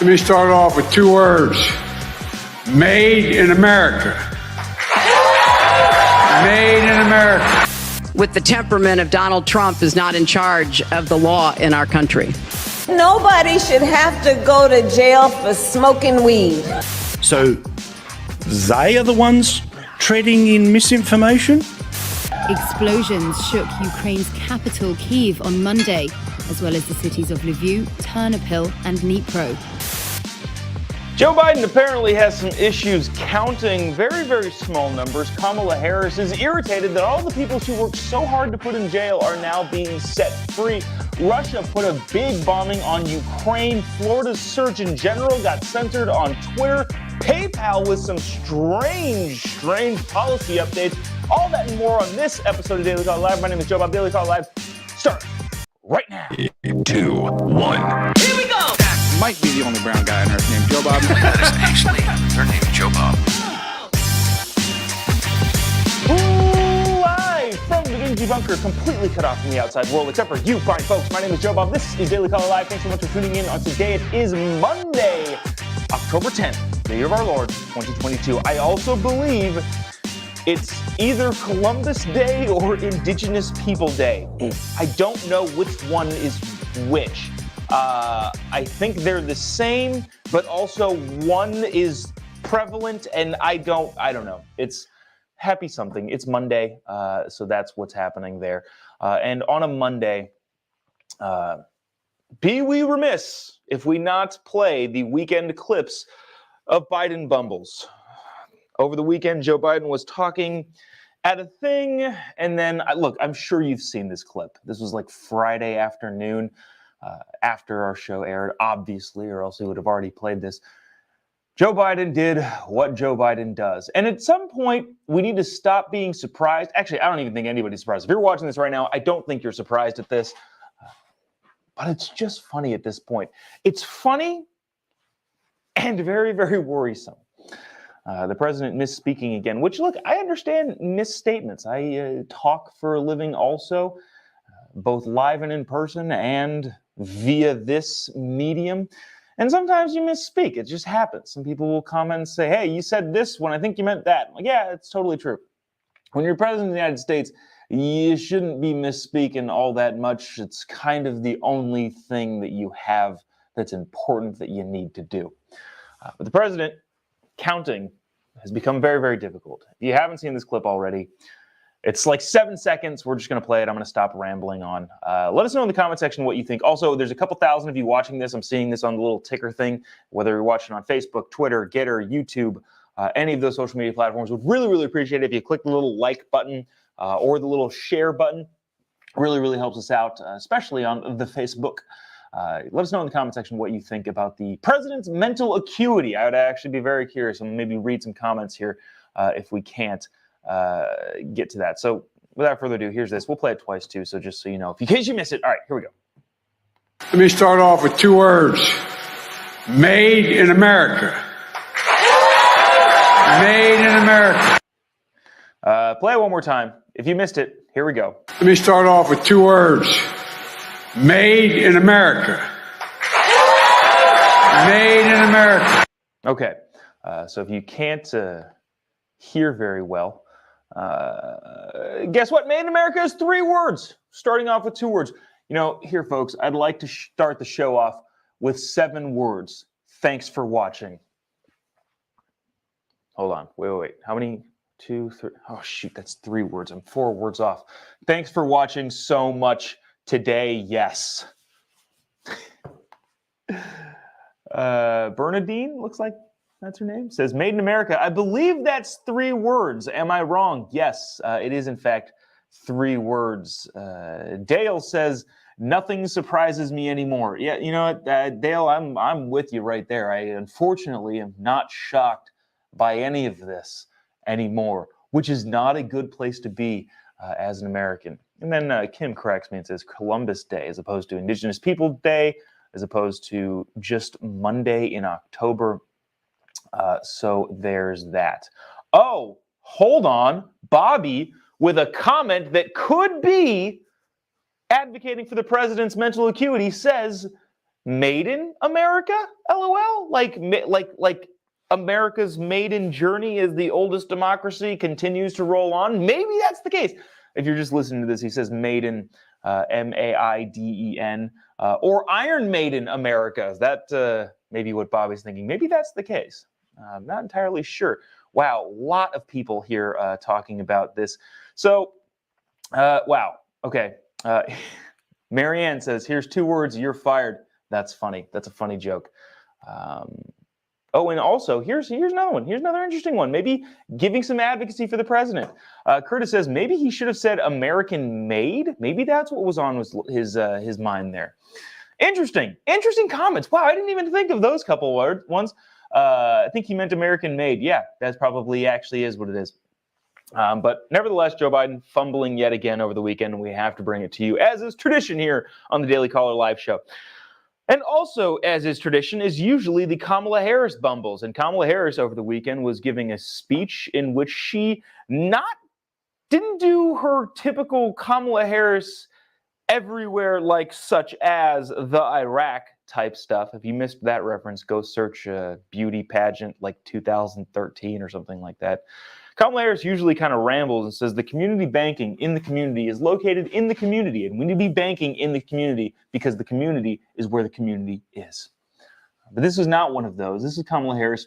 Let me start off with two words. Made in America. Made in America. With the temperament of Donald Trump is not in charge of the law in our country. Nobody should have to go to jail for smoking weed. So they are the ones treading in misinformation? Explosions shook Ukraine's capital, Kyiv, on Monday, as well as the cities of Lviv, Ternopil, and Dnipro. Joe Biden apparently has some issues counting very, very small numbers. Kamala Harris is irritated that all the people she worked so hard to put in jail are now being set free. Russia put a big bombing on Ukraine. Florida's Surgeon General got censored on Twitter. PayPal with some strange policy updates. All that and more on this episode of Daily Call Live. My name is Jobob. Daily Call Live starts right now. 2, 1. Here we go. Might be the only brown guy on earth named Jobob. That is actually her name, Jobob. Live from the dingy bunker, completely cut off from the outside world, except for you fine folks. My name is Jobob. This is Daily Call Live. Thanks so much for tuning in on today. It is Monday, October 10th, the year of our Lord, 2022. I also believe it's either Columbus Day or Indigenous People Day. I don't know which one is which. I think they're the same, but also one is prevalent, and I don't know. It's happy something. It's Monday, so that's what's happening there. And on a Monday, be we remiss if we not play the weekend clips of Biden Bumbles. Over the weekend, Joe Biden was talking at a thing, and then, look, I'm sure you've seen this clip. This was like Friday afternoon. After our show aired, obviously, or else we would have already played this. Joe Biden did what Joe Biden does. And at some point, we need to stop being surprised. Actually, I don't even think anybody's surprised. If you're watching this right now, I don't think you're surprised at this. But it's just funny at this point. It's funny and very, very worrisome. The president misspeaking again, which, look, I understand misstatements. I talk for a living also, both live and in person and via this medium. And sometimes you misspeak. It just happens. Some people will comment and say, hey, you said this when I think you meant that. I'm like, yeah, it's totally true. When you're president of the United States, you shouldn't be misspeaking all that much. It's kind of the only thing that you have that's important that you need to do. But the president counting has become very, very difficult. If you haven't seen this clip already, it's like 7 seconds. We're just going to play it. I'm going to stop rambling on. Let us know in the comment section what you think. Also, there's a couple thousand of you watching this. I'm seeing this on the little ticker thing, whether you're watching on Facebook, Twitter, Getter, YouTube, any of those social media platforms. Would really, really appreciate it if you click the little like button or the little share button. Really, really helps us out, especially on the Facebook. Let us know in the comment section what you think about the president's mental acuity. I would actually be very curious and maybe read some comments here if we can't get to that. So without further ado, here's this. We'll play it twice too, so just so you know, in case you miss it. All right, here we go. Let me start off with two words. Made in America. Made in America. Play it one more time. If you missed it, here we go. Let me start off with two words. Made in America. Made in America. Okay, so if you can't hear very well, guess what? Made in America is 3 words, starting off with 2 words. You know, here, folks, I'd like to start the show off with 7 words. Thanks for watching. Hold on. Wait. How many? 2, 3. Oh, shoot, that's 3 words. I'm 4 words off. Thanks for watching so much today. Yes. Bernadine, looks like that's her name, says Made in America. I believe that's 3 words. Am I wrong? Yes, it is in fact 3 words. Dale says nothing surprises me anymore. Yeah, you know what, Dale, I'm with you right there. I unfortunately am not shocked by any of this anymore, which is not a good place to be as an American. And then Kim corrects me and says Columbus Day as opposed to Indigenous People Day, as opposed to just Monday in October. So there's that. Oh, hold on. Bobby with a comment that could be advocating for the president's mental acuity says made in America? LOL. Like America's maiden journey as the oldest democracy continues to roll on. Maybe that's the case. If you're just listening to this, he says maiden, Maiden, or Iron Maiden America. Is that maybe what Bobby's thinking? Maybe that's the case. I'm not entirely sure. Wow, a lot of people here talking about this. So, wow. Okay. Marianne says, here's 2 words, you're fired. That's funny. That's a funny joke. Oh, and also, here's another one. Here's another interesting one. Maybe giving some advocacy for the president. Curtis says, maybe he should have said American made. Maybe that's what was on his mind there. Interesting comments. Wow, I didn't even think of those couple ones. I think he meant American made. Yeah, that's probably actually is what it is. But nevertheless, Joe Biden fumbling yet again over the weekend, and we have to bring it to you, as is tradition here on the Daily Caller live show. And also, as is tradition, is usually the Kamala Harris bumbles. And Kamala Harris over the weekend was giving a speech in which she didn't do her typical Kamala Harris everywhere, like such as the Iraq type stuff. If you missed that reference, go search beauty pageant like 2013 or something like that. Kamala Harris usually kind of rambles and says the community banking in the community is located in the community, and we need to be banking in the community because the community is where the community is. But this is not one of those. This is Kamala Harris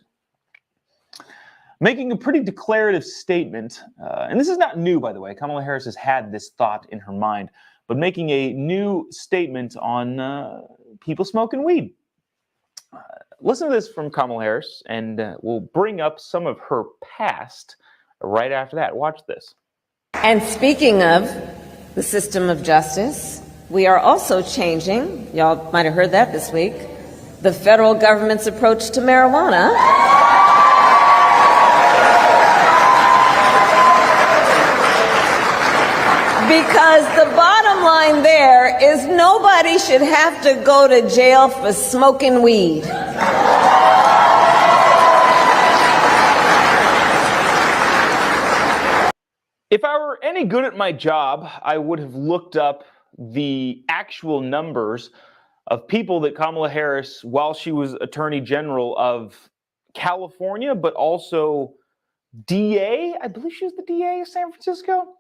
making a pretty declarative statement, and this is not new, by the way. Kamala Harris has had this thought in her mind, but making a new statement on people smoking weed. Listen to this from Kamala Harris, and we'll bring up some of her past right after that. Watch this. And speaking of the system of justice, we are also changing, y'all might have heard that this week, the federal government's approach to marijuana. Because the bottom line there is nobody should have to go to jail for smoking weed. If I were any good at my job, I would have looked up the actual numbers of people that Kamala Harris, while she was Attorney General of California, but also DA, I believe she was the DA of San Francisco.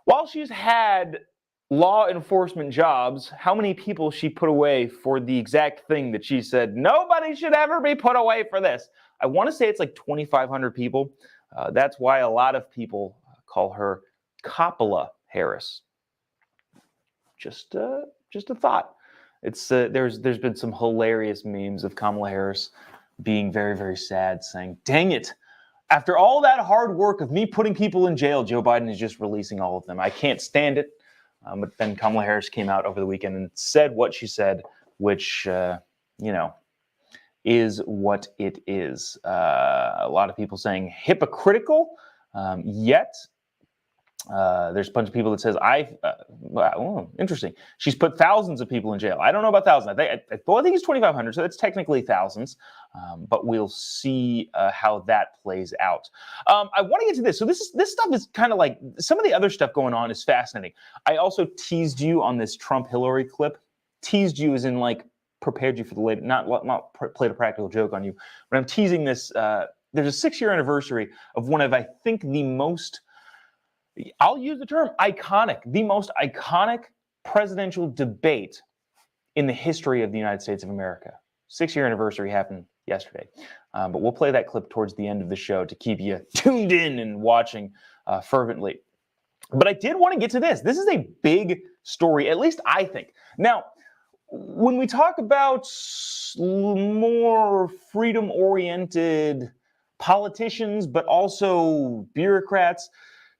While she's had law enforcement jobs, how many people she put away for the exact thing that she said, nobody should ever be put away for this. I want to say it's like 2,500 people. That's why a lot of people call her Kamala Harris. Just a thought. It's there's been some hilarious memes of Kamala Harris being very, very sad, saying, dang it. After all that hard work of me putting people in jail, Joe Biden is just releasing all of them. I can't stand it. But then Kamala Harris came out over the weekend and said what she said, which, is what it is. A lot of people saying hypocritical, yet there's a bunch of people that says, interesting. She's put thousands of people in jail. I don't know about thousands. I think it's 2,500, so that's technically thousands. But we'll see how that plays out. I want to get to this. So this stuff is kind of like some of the other stuff going on is fascinating. I also teased you on this Trump-Hillary clip. Teased you as in like prepared you for the later, not played a practical joke on you. But I'm teasing this. There's a 6-year anniversary of one of, I think, the most, I'll use the term iconic, the most iconic presidential debate in the history of the United States of America. 6-year anniversary happened yesterday. But we'll play that clip towards the end of the show to keep you tuned in and watching fervently. But I did want to get to this. This is a big story, at least I think. Now, when we talk about more freedom-oriented politicians, but also bureaucrats,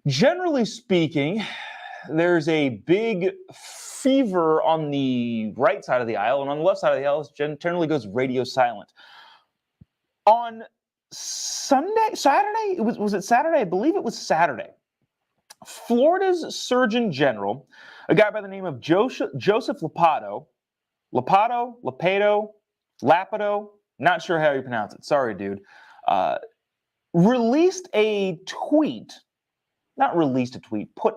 generally speaking, there's a big fever on the right side of the aisle, and on the left side of the aisle, it generally goes radio silent. On Saturday, was it Saturday? I believe it was Saturday. Florida's Surgeon General, a guy by the name of Joseph Lapato, not sure how you pronounce it. Sorry, dude. Put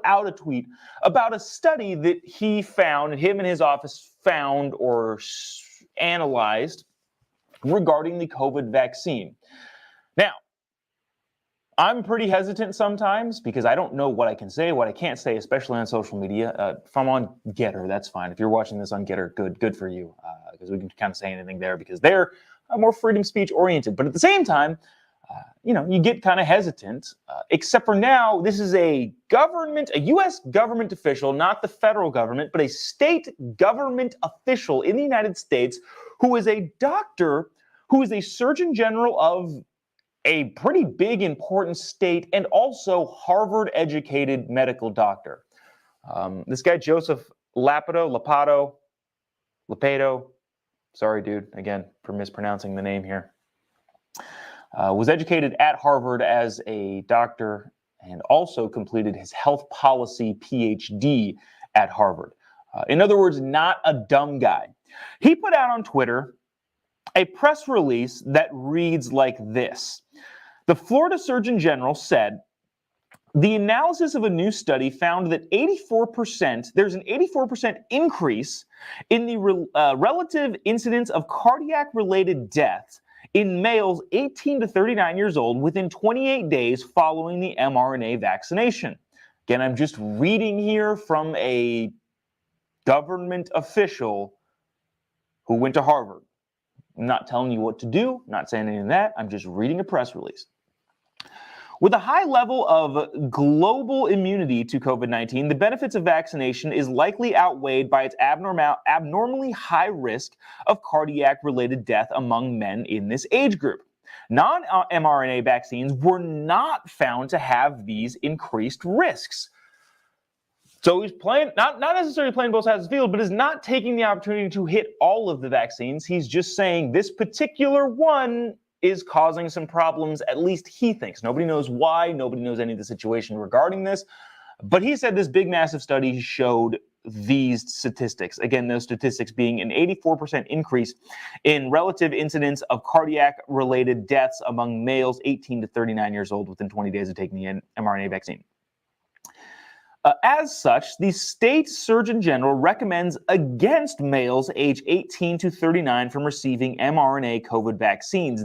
out a tweet about a study that he found, him and his office found or analyzed regarding the COVID vaccine. Now, I'm pretty hesitant sometimes because I don't know what I can say, what I can't say, especially on social media. If I'm on Getter, that's fine. If you're watching this on Getter, good for you, because we can kind of say anything there because they're more freedom speech oriented. But at the same time, you get kind of hesitant, except for now, this is a U.S. government official, not the federal government, but a state government official in the United States who is a doctor, who is a surgeon general of a pretty big, important state, and also Harvard-educated medical doctor. This guy, Joseph Lapato, sorry, dude, again, for mispronouncing the name here, was educated at Harvard as a doctor and also completed his health policy PhD at Harvard. In other words, not a dumb guy. He put out on Twitter a press release that reads like this. The Florida Surgeon General said, the analysis of a new study found that there's an 84% increase in the relative incidence of cardiac-related deaths in males 18 to 39 years old within 28 days following the mRNA vaccination. Again, I'm just reading here from a government official who went to Harvard. I'm not telling you what to do, not saying any of that. I'm just reading a press release. With a high level of global immunity to COVID-19, the benefits of vaccination is likely outweighed by its abnormally high risk of cardiac-related death among men in this age group. Non-mRNA vaccines were not found to have these increased risks. So he's playing, not necessarily playing both sides of the field, but is not taking the opportunity to hit all of the vaccines. He's just saying this particular one is causing some problems, at least he thinks. Nobody knows why, nobody knows any of the situation regarding this, but he said this big massive study showed these statistics. Again, those statistics being an 84% increase in relative incidence of cardiac-related deaths among males 18 to 39 years old within 20 days of taking the mRNA vaccine. As such, the state surgeon general recommends against males age 18 to 39 from receiving mRNA COVID vaccines.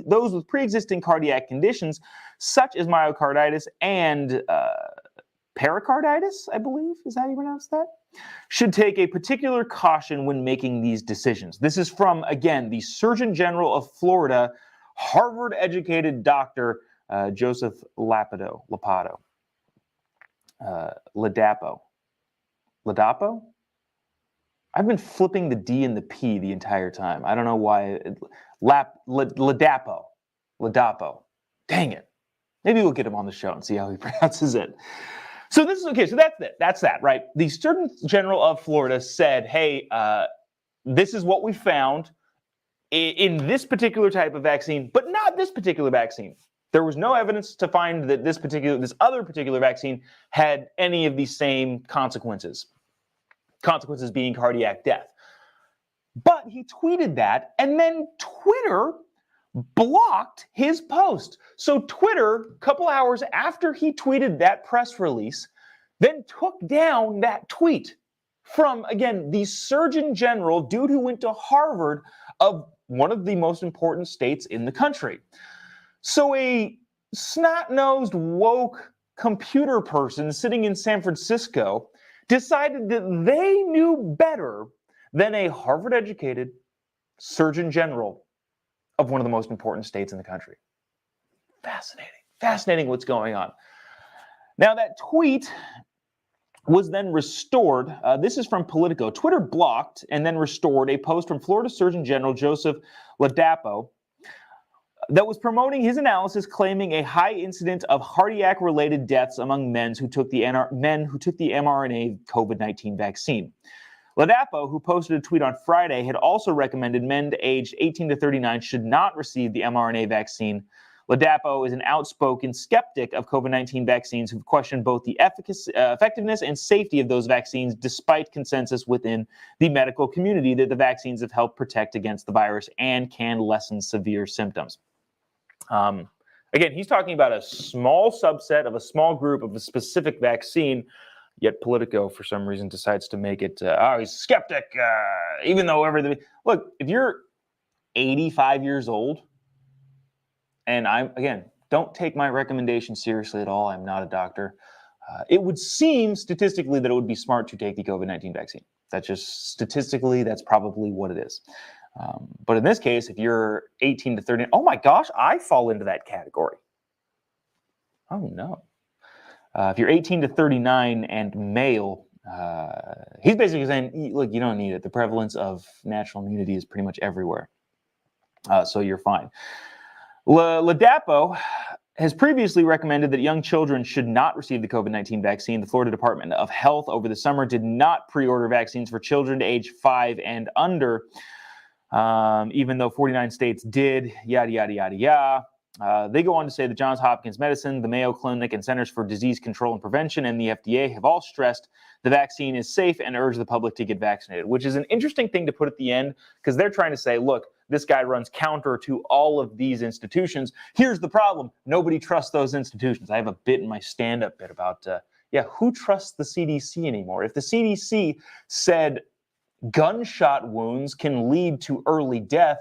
Those with pre-existing cardiac conditions, such as myocarditis and pericarditis, I believe, is that how you pronounce that? Should take a particular caution when making these decisions. This is from, again, the Surgeon General of Florida, Harvard-educated doctor Joseph Ladapo. Ladapo? I've been flipping the D and the P the entire time. I don't know why. Ladapo. Dang it. Maybe we'll get him on the show and see how he pronounces it. So this is okay. So that's it. That's that, right? The Surgeon General of Florida said, hey, this is what we found in this particular type of vaccine, but not this particular vaccine. There was no evidence to find that this other particular vaccine had any of these same consequences. Consequences being cardiac death. But he tweeted that, and then Twitter blocked his post. So Twitter, a couple hours after he tweeted that press release, then took down that tweet from, again, the Surgeon General, dude who went to Harvard, of one of the most important states in the country. So a snot-nosed, woke computer person sitting in San Francisco decided that they knew better than a Harvard-educated Surgeon General of one of the most important states in the country. Fascinating what's going on. Now that tweet was then restored. This is from Politico. Twitter blocked and then restored a post from Florida Surgeon General Joseph Ladapo that was promoting his analysis, claiming a high incidence of cardiac-related deaths among men who took the mRNA COVID-19 vaccine. Ladapo, who posted a tweet on Friday, had also recommended men aged 18 to 39 should not receive the mRNA vaccine. Ladapo is an outspoken skeptic of COVID-19 vaccines who've questioned both the effectiveness and safety of those vaccines, despite consensus within the medical community that the vaccines have helped protect against the virus and can lessen severe symptoms. Again, he's talking about a small subset of a small group of a specific vaccine. Yet Politico, for some reason, decides to make it, he's a skeptic, even though everything... Look, if you're 85 years old, and don't take my recommendation seriously at all. I'm not a doctor. It would seem statistically that it would be smart to take the COVID-19 vaccine. That's just statistically, that's probably what it is. But in this case, if you're 18 to 30, oh my gosh, I fall into that category. Oh no. If you're 18 to 39 and male, he's basically saying, look, you don't need it. The prevalence of natural immunity is pretty much everywhere. So you're fine. LADAPO has previously recommended that young children should not receive the COVID-19 vaccine. The Florida Department of Health over the summer did not pre-order vaccines for children age 5 and under, even though 49 states did, yada, yada, yada, yada. They go on to say that Johns Hopkins Medicine, the Mayo Clinic, and Centers for Disease Control and Prevention, and the FDA have all stressed the vaccine is safe and urge the public to get vaccinated, which is an interesting thing to put at the end because they're trying to say, look, this guy runs counter to all of these institutions. Here's the problem. Nobody trusts those institutions. I have a bit in my stand-up bit about, who trusts the CDC anymore? If the CDC said gunshot wounds can lead to early death,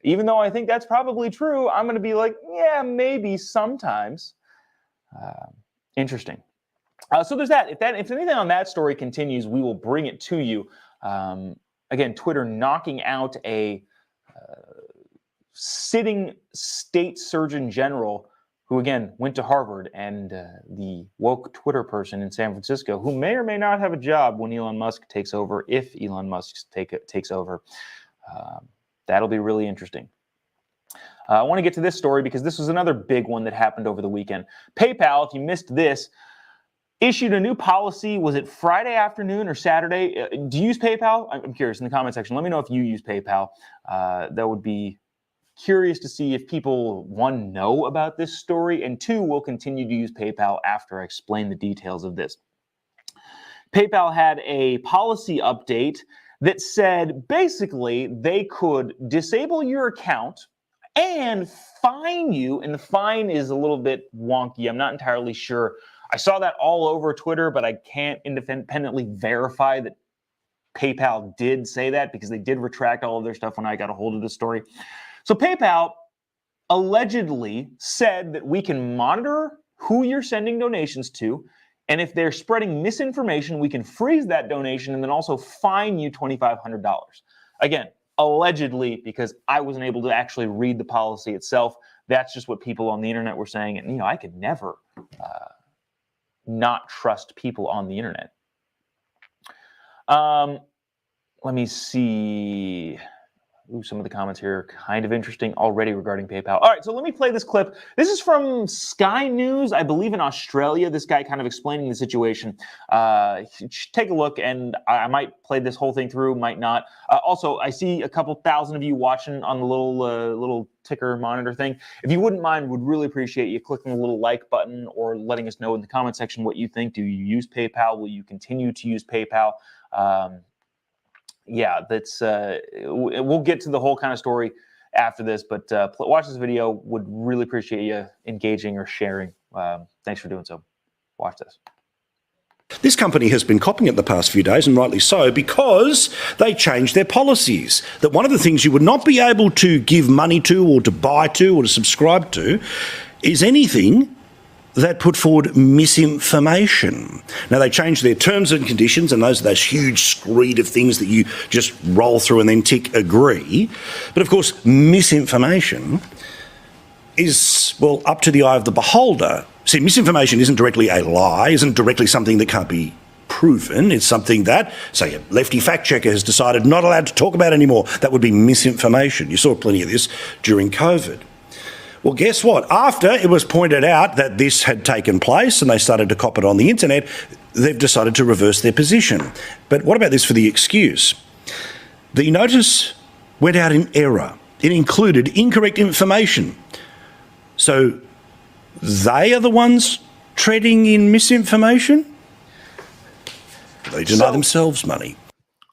even though I think that's probably true, I'm going to be like, yeah, maybe sometimes. Interesting. So there's that. If anything on that story continues, we will bring it to you. Again, Twitter knocking out a sitting state surgeon general who, again, went to Harvard, and the woke Twitter person in San Francisco who may or may not have a job when Elon Musk takes over, if Elon Musk takes over. That'll be really interesting. I want to get to this story because this was another big one that happened over the weekend. PayPal, if you missed this, issued a new policy. Was it Friday afternoon or Saturday? Do you use PayPal? I'm curious in the comment section. Let me know if you use PayPal. That would be curious to see if people, one, know about this story, and two, will continue to use PayPal after I explain the details of this. PayPal had a policy update that said basically they could disable your account and fine you, and the fine is a little bit wonky. I'm not entirely sure. I saw that all over Twitter, but I can't independently verify that PayPal did say that because they did retract all of their stuff when I got a hold of this story. So PayPal allegedly said that we can monitor who you're sending donations to, and if they're spreading misinformation, we can freeze that donation and then also fine you $2,500. Again, allegedly, because I wasn't able to actually read the policy itself. That's just what people on the internet were saying. And, I could never not trust people on the internet. Let me see. Ooh, some of the comments here are kind of interesting already regarding PayPal. All right, so let me play this clip. This is from Sky News, I believe in Australia. This guy kind of explaining the situation. Take a look, and I might play this whole thing through, might not. Also, I see a couple thousand of you watching on the little ticker monitor thing. If you wouldn't mind, would really appreciate you clicking the little like button or letting us know in the comment section what you think. Do you use PayPal? Will you continue to use PayPal? That's we'll get to the whole kind of story after this, but watch this video. Would really appreciate you engaging or sharing. Thanks for doing so. Watch this. This company has been copying it the past few days, and rightly so, because they changed their policies. That one of the things you would not be able to give money to or to buy to or to subscribe to is anything that put forward misinformation. Now, they changed their terms and conditions, and those are those huge screed of things that you just roll through and then tick agree. But of course, misinformation is, well, up to the eye of the beholder. See, misinformation isn't directly a lie, isn't directly something that can't be proven. It's something that, say, a lefty fact checker has decided not allowed to talk about anymore. That would be misinformation. You saw plenty of this during COVID. Well, guess what? After it was pointed out that this had taken place and they started to cop it on the internet, they've decided to reverse their position. But what about this for the excuse? The notice went out in error. It included incorrect information. So they are the ones treading in misinformation? They deny themselves money.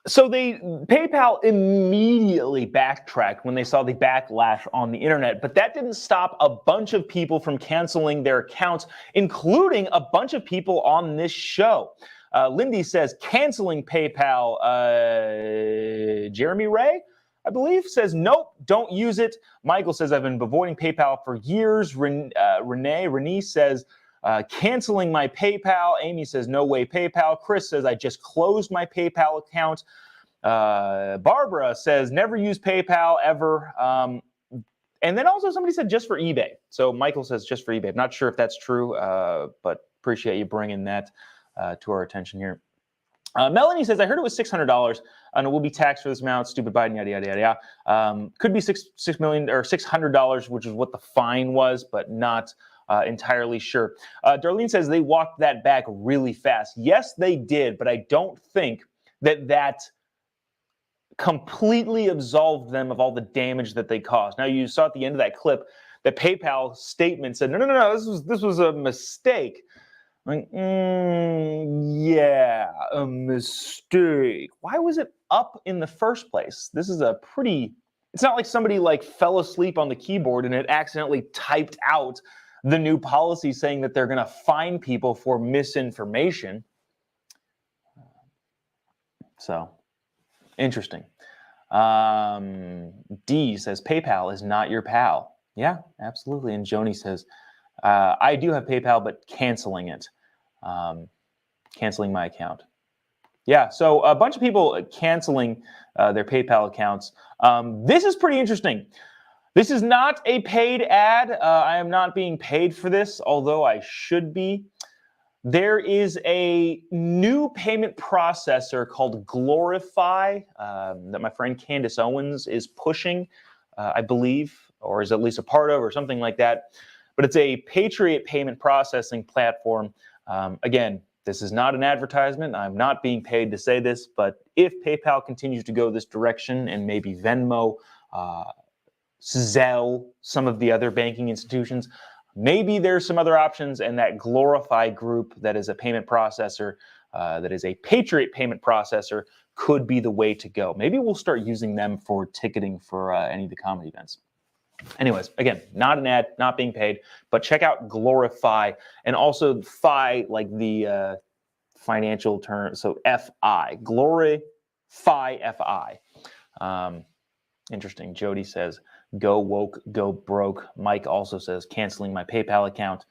So PayPal immediately backtracked when they saw the backlash on the internet, but that didn't stop a bunch of people from canceling their accounts, including a bunch of people on this show. Lindy says canceling PayPal. Jeremy Ray, I believe, says nope, don't use it. Michael says I've been avoiding PayPal for years. Renee says canceling my PayPal. Amy says no way PayPal. Chris says I just closed my PayPal account. Barbara says never use PayPal ever. And then also somebody said just for eBay. So Michael says just for eBay. I'm not sure if that's true, but appreciate you bringing that to our attention here. Melanie says, I heard it was $600 and it will be taxed for this amount. Stupid Biden, yada, yada, yada, yada. Could be $6 million or $600, which is what the fine was, but not entirely sure. Darlene says they walked that back really fast. Yes, they did, but I don't think that completely absolved them of all the damage that they caused. Now, you saw at the end of that clip that PayPal statement said, no, this was a mistake. Like, yeah, a mistake. Why was it up in the first place? This is it's not like somebody fell asleep on the keyboard and it accidentally typed out the new policy saying that they're going to fine people for misinformation. So, interesting. D says, PayPal is not your pal. Yeah, absolutely. And Joni says, I do have PayPal, but canceling it. Canceling my account. Yeah, so a bunch of people canceling their PayPal accounts. This is pretty interesting. This is not a paid ad. I am not being paid for this, although I should be. There is a new payment processor called Glorify that my friend Candace Owens is pushing, I believe, or is at least a part of, or something like that. But it's a Patriot payment processing platform. Again, this is not an advertisement. I'm not being paid to say this, but if PayPal continues to go this direction and maybe Venmo, Zelle, some of the other banking institutions, maybe there's some other options, and that Glorify group that is a payment processor, that is a Patriot payment processor, could be the way to go. Maybe we'll start using them for ticketing for any of the comedy events. Anyways, again, not an ad, not being paid, but check out Glorify, and also Fi, like the financial term, so F-I, Glorify F-I. Interesting. Jody says, go woke, go broke. Mike also says, canceling my PayPal account.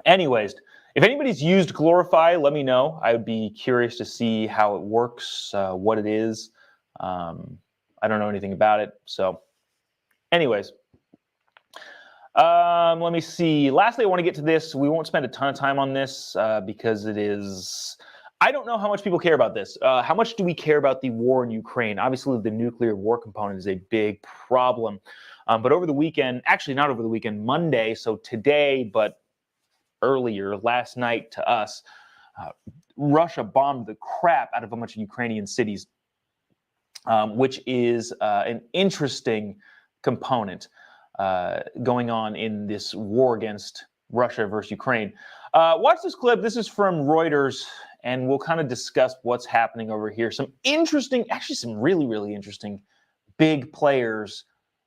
Anyways, if anybody's used Glorify, let me know. I would be curious to see how it works, what it is. I don't know anything about it. So anyways, let me see. Lastly, I want to get to this. We won't spend a ton of time on this because it is, I don't know how much people care about this. How much do we care about the war in Ukraine? Obviously, the nuclear war component is a big problem. But over the weekend, actually not over the weekend, Monday, so today, but earlier, last night to us, Russia bombed the crap out of a bunch of Ukrainian cities. Which is an interesting component going on in this war against Russia versus Ukraine. Watch this clip. This is from Reuters, and we'll kind of discuss what's happening over here. Some interesting, actually some really, really interesting big players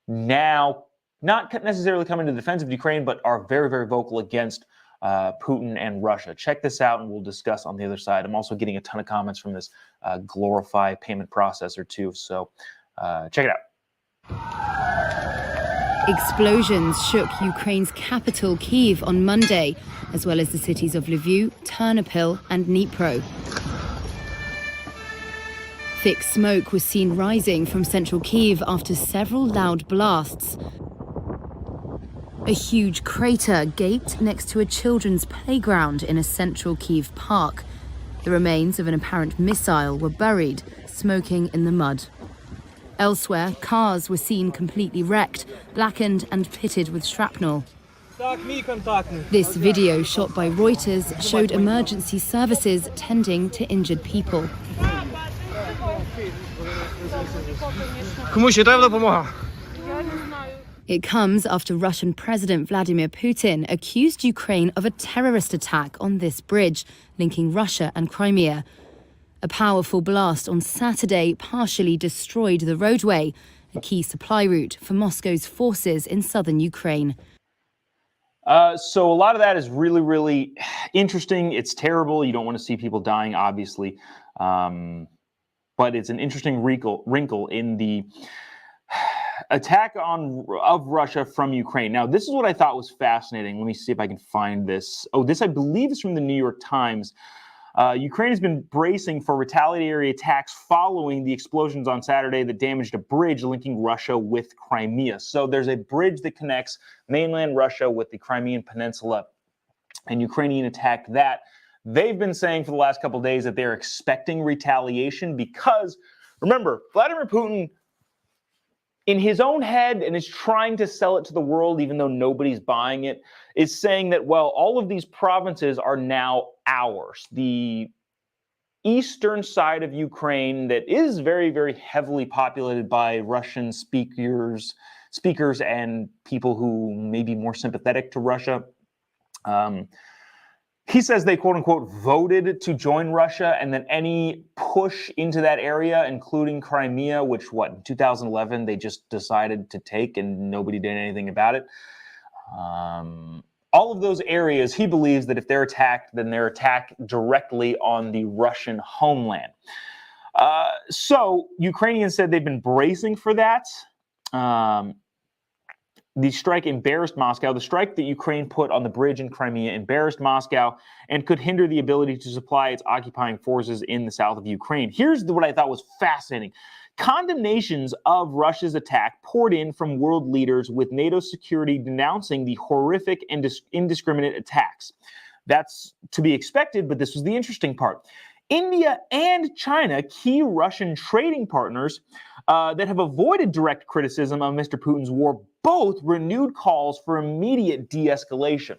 now, not necessarily coming to the defense of Ukraine, but are very, very vocal against Putin and Russia. Check this out, and we'll discuss on the other side. I'm also getting a ton of comments from this Glorify payment processor too, so check it out. Explosions shook Ukraine's capital, Kyiv, on Monday, as well as the cities of Lviv, Ternopil and Dnipro. Thick smoke was seen rising from central Kyiv after several loud blasts. A huge crater gaped next to a children's playground in a central Kyiv park. The remains of an apparent missile were buried, smoking in the mud. Elsewhere, cars were seen completely wrecked, blackened and pitted with shrapnel. This video, shot by Reuters, showed emergency services tending to injured people. It comes after Russian President Vladimir Putin accused Ukraine of a terrorist attack on this bridge, linking Russia and Crimea. A powerful blast on Saturday partially destroyed the roadway, a key supply route for Moscow's forces in southern Ukraine. So a lot of that is really, really interesting. It's terrible. You don't want to see people dying, obviously. But it's an interesting wrinkle in the attack of Russia from Ukraine. Now, this is what I thought was fascinating. Let me see if I can find this. Oh, this I believe is from the New York Times. Ukraine has been bracing for retaliatory attacks following the explosions on Saturday that damaged a bridge linking Russia with Crimea. So there's a bridge that connects mainland Russia with the Crimean Peninsula, and Ukrainian attacked that. They've been saying for the last couple of days that they're expecting retaliation because, remember, Vladimir Putin, in his own head, and is trying to sell it to the world even though nobody's buying it, is saying that, well, all of these provinces are now ours. The eastern side of Ukraine that is very, very heavily populated by Russian speakers and people who may be more sympathetic to Russia. He says they, quote unquote, voted to join Russia, and then any push into that area, including Crimea, which, in 2011, they just decided to take and nobody did anything about it. All of those areas, he believes that if they're attacked, then they're attacked directly on the Russian homeland. So Ukrainians said they've been bracing for that. The strike embarrassed Moscow. The strike that Ukraine put on the bridge in Crimea embarrassed Moscow and could hinder the ability to supply its occupying forces in the south of Ukraine. Here's what I thought was fascinating. Condemnations of Russia's attack poured in from world leaders, with NATO security denouncing the horrific and indiscriminate attacks. That's to be expected, but this was the interesting part. India and China, key Russian trading partners that have avoided direct criticism of Mr. Putin's war, both renewed calls for immediate de-escalation.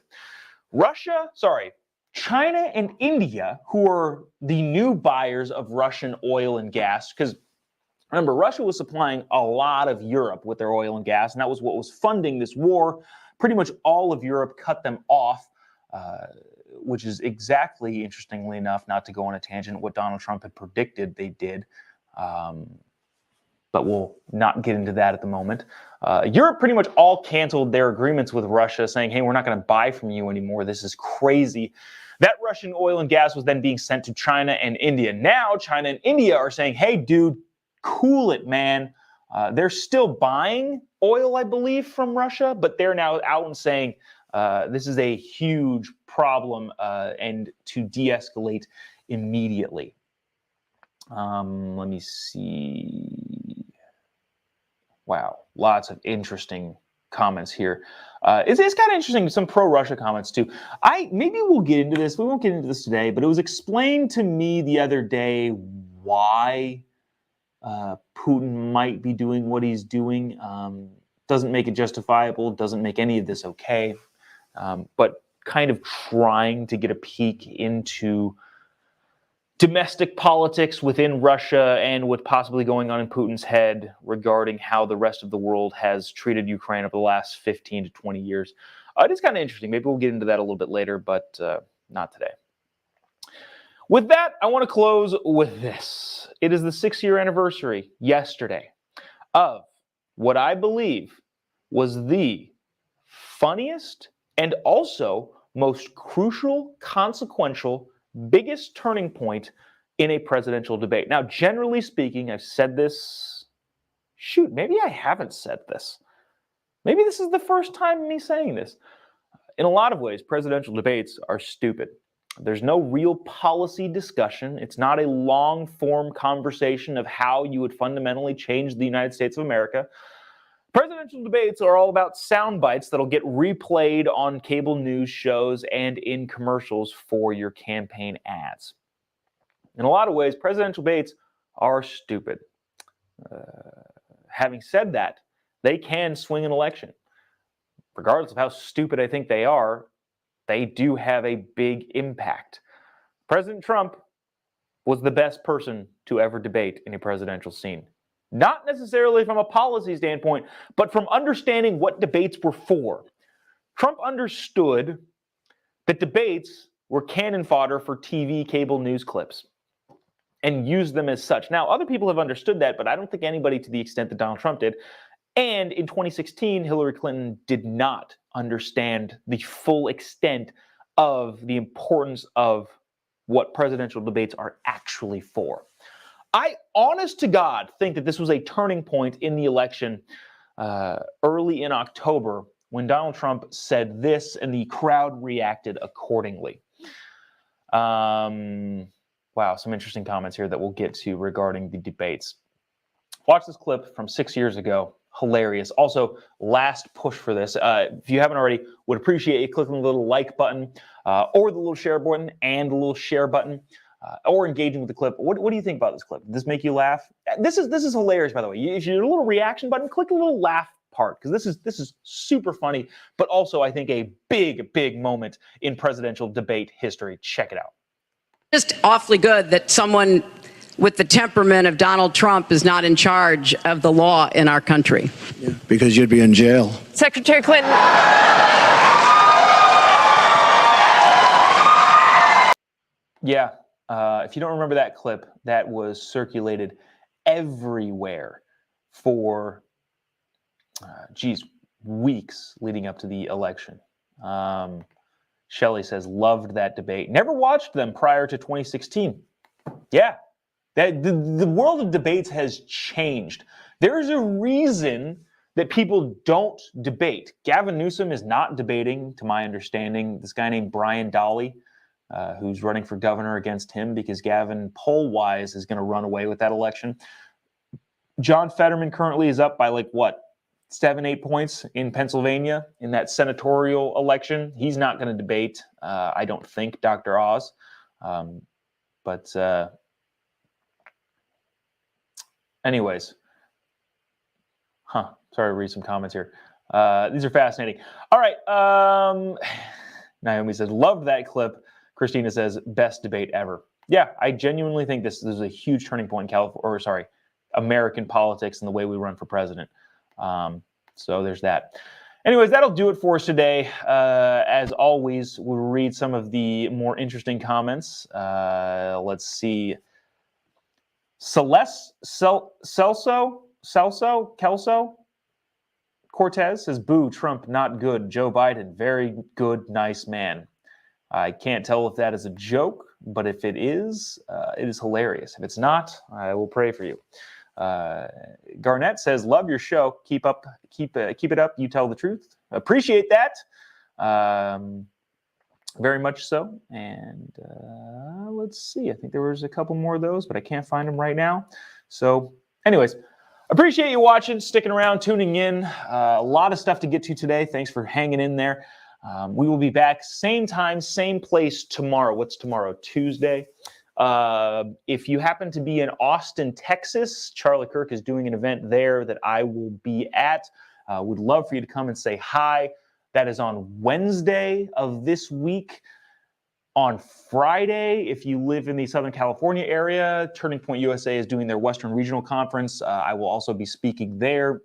China and India, who are the new buyers of Russian oil and gas, because remember, Russia was supplying a lot of Europe with their oil and gas, and that was what was funding this war. Pretty much all of Europe cut them off, which is exactly, interestingly enough, not to go on a tangent, what Donald Trump had predicted they did. But we'll not get into that at the moment. Europe pretty much all canceled their agreements with Russia, saying, hey, we're not going to buy from you anymore. This is crazy. That Russian oil and gas was then being sent to China and India. Now China and India are saying, hey, dude, cool it, man. They're still buying oil, I believe, from Russia, but they're now out and saying this is a huge problem and to de-escalate immediately. Let me see. Wow, lots of interesting comments here. It's kind of interesting, some pro-Russia comments too. Maybe we'll get into this. We won't get into this today, but it was explained to me the other day why Putin might be doing what he's doing. Doesn't make it justifiable, doesn't make any of this okay, but kind of trying to get a peek into domestic politics within Russia and what's possibly going on in Putin's head regarding how the rest of the world has treated Ukraine over the last 15 to 20 years. It is kind of interesting. Maybe we'll get into that a little bit later, but not today. With that, I want to close with this. It is the 6-year anniversary yesterday of what I believe was the funniest and also most crucial, consequential, biggest turning point in a presidential debate. Now, generally speaking, I've said this. Shoot, maybe I haven't said this. Maybe this is the first time me saying this. In a lot of ways, presidential debates are stupid. There's no real policy discussion. It's not a long-form conversation of how you would fundamentally change the United States of America. Presidential debates are all about sound bites that'll get replayed on cable news shows and in commercials for your campaign ads. In a lot of ways, presidential debates are stupid. Having said that, they can swing an election. Regardless of how stupid I think they are, they do have a big impact. President Trump was the best person to ever debate in a presidential scene. not necessarily from a policy standpoint, but from understanding what debates were for. Trump understood that debates were cannon fodder for TV cable news clips and used them as such. Now, other people have understood that, but I don't think anybody to the extent that Donald Trump did. And in 2016, Hillary Clinton did not understand the full extent of the importance of what presidential debates are actually for. I, honest to God, think that this was a turning point in the election early in October when Donald Trump said this and the crowd reacted accordingly. Wow, some interesting comments here that we'll get to regarding the debates. Watch this clip from 6 years ago. Hilarious. Also, last push for this. If you haven't already, would appreciate you clicking the little like button or the little share button and the little share button or engaging with the clip. What do you think about this clip? Did this make you laugh? This is hilarious, by the way. If you're a little reaction button, click the little laugh part because this is super funny, but also I think a big moment in presidential debate history. Check it out. Just awfully good that someone with the temperament of Donald Trump is not in charge of the law in our country. Yeah, because you'd be in jail. Secretary Clinton. Yeah, if you don't remember that clip, that was circulated everywhere for, weeks leading up to the election. Shelley says, loved that debate. Never watched them prior to 2016. Yeah, the world of debates has changed. There's a reason that people don't debate. Gavin Newsom is not debating, to my understanding. This guy named Brian Dolly, who's running for governor against him because Gavin, poll-wise, is going to run away with that election. John Fetterman currently is up by 7-8 points in Pennsylvania in that senatorial election. He's not going to debate, I don't think, Dr. Oz. Anyways. Sorry to read some comments here. These are fascinating. All right. Naomi says, loved that clip. Christina says, best debate ever. Yeah, I genuinely think this is a huge turning point in American politics and the way we run for president. So there's that. Anyways, that'll do it for us today. As always, we'll read some of the more interesting comments. Let's see. Celso Cortez says, boo, Trump, not good. Joe Biden, very good, nice man. I can't tell if that is a joke, but if it is hilarious. If it's not, I will pray for you. Garnett says, love your show. Keep it up. You tell the truth. Appreciate that. Very much so. And let's see. I think there was a couple more of those, but I can't find them right now. So anyways, appreciate you watching, sticking around, tuning in. A lot of stuff to get to today. Thanks for hanging in there. We will be back same time, same place tomorrow. What's tomorrow? Tuesday. If you happen to be in Austin, Texas, Charlie Kirk is doing an event there that I will be at. Would love for you to come and say hi. That is on Wednesday of this week. On Friday, if you live in the Southern California area, Turning Point USA is doing their Western Regional Conference. I will also be speaking there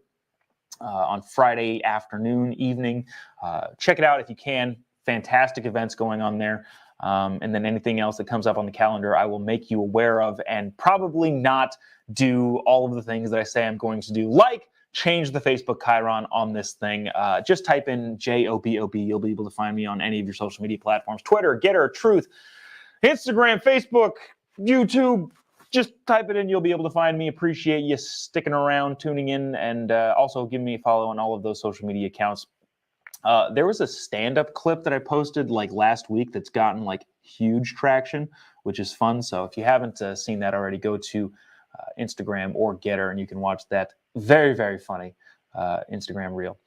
on Friday afternoon, evening. Check it out if you can. Fantastic events going on there. And then anything else that comes up on the calendar, I will make you aware of and probably not do all of the things that I say I'm going to do, like change the Facebook Chiron on this thing. Just type in JOBOB. You'll be able to find me on any of your social media platforms. Twitter, Getter, Truth, Instagram, Facebook, YouTube. Just type it in. You'll be able to find me. Appreciate you sticking around, tuning in, and also give me a follow on all of those social media accounts. There was a stand-up clip that I posted last week that's gotten huge traction, which is fun. So if you haven't seen that already, go to Instagram or Getter, and you can watch that very, very funny Instagram reel.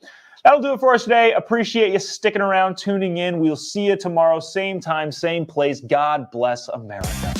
That'll do it for us today. Appreciate you sticking around, tuning in. We'll see you tomorrow, same time, same place. God bless America.